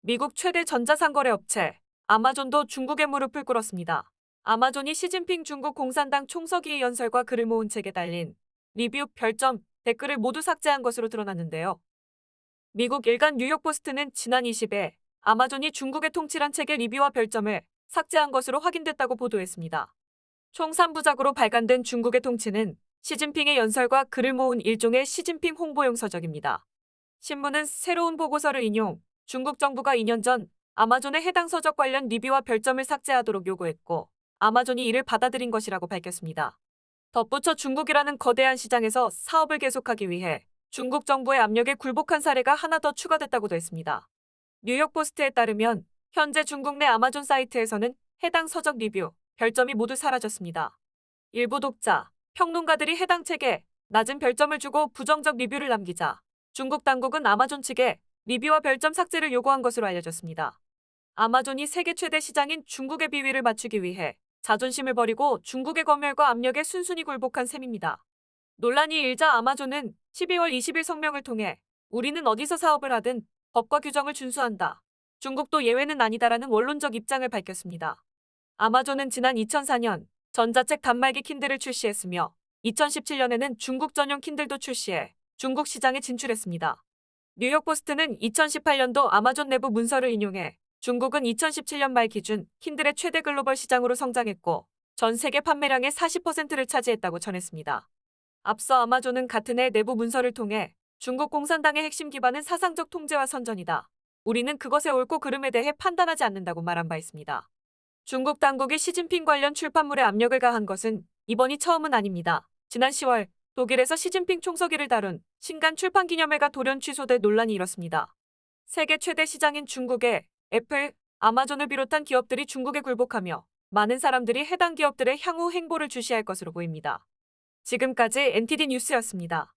미국 최대 전자상거래 업체 아마존도 중국의 무릎을 꿇었습니다. 아마존이 시진핑 중국 공산당 총서기의 연설과 글을 모은 책에 달린 리뷰, 별점, 댓글을 모두 삭제한 것으로 드러났는데요. 미국 일간 뉴욕포스트는 지난 20일 아마존이 중국의 통치란 책의 리뷰와 별점을 삭제한 것으로 확인됐다고 보도했습니다. 총 3부작으로 발간된 중국의 통치는 시진핑의 연설과 글을 모은 일종의 시진핑 홍보용 서적입니다. 신문은 새로운 보고서를 인용, 중국 정부가 2년 전 아마존의 해당 서적 관련 리뷰와 별점을 삭제하도록 요구했고, 아마존이 이를 받아들인 것이라고 밝혔습니다. 덧붙여 중국이라는 거대한 시장에서 사업을 계속하기 위해 중국 정부의 압력에 굴복한 사례가 하나 더 추가됐다고도 했습니다. 뉴욕포스트에 따르면 현재 중국 내 아마존 사이트에서는 해당 서적 리뷰, 별점이 모두 사라졌습니다. 일부 독자, 평론가들이 해당 책에 낮은 별점을 주고 부정적 리뷰를 남기자 중국 당국은 아마존 측에 리뷰와 별점 삭제를 요구한 것으로 알려졌습니다. 아마존이 세계 최대 시장인 중국의 비위를 맞추기 위해 자존심을 버리고 중국의 검열과 압력에 순순히 굴복한 셈입니다. 논란이 일자 아마존은 12월 20일 성명을 통해 우리는 어디서 사업을 하든 법과 규정을 준수한다. 중국도 예외는 아니다라는 원론적 입장을 밝혔습니다. 아마존은 지난 2004년 전자책 단말기 킨들을 출시했으며 2017년에는 중국 전용 킨들도 출시해 중국 시장에 진출했습니다. 뉴욕포스트는 2018년도 아마존 내부 문서를 인용해 중국은 2017년 말 기준 킨들의 최대 글로벌 시장으로 성장했고 전 세계 판매량의 40%를 차지했다고 전했습니다. 앞서 아마존은 같은 해 내부 문서를 통해 중국 공산당의 핵심 기반은 사상적 통제와 선전이다. 우리는 그것의 옳고 그름에 대해 판단하지 않는다고 말한 바 있습니다. 중국 당국이 시진핑 관련 출판물에 압력을 가한 것은 이번이 처음은 아닙니다. 지난 10월 독일에서 시진핑 총서기를 다룬 신간 출판 기념회가 돌연 취소돼 논란이 일었습니다. 세계 최대 시장인 중국의 애플, 아마존을 비롯한 기업들이 중국에 굴복하며 많은 사람들이 해당 기업들의 향후 행보를 주시할 것으로 보입니다. 지금까지 NTD 뉴스였습니다.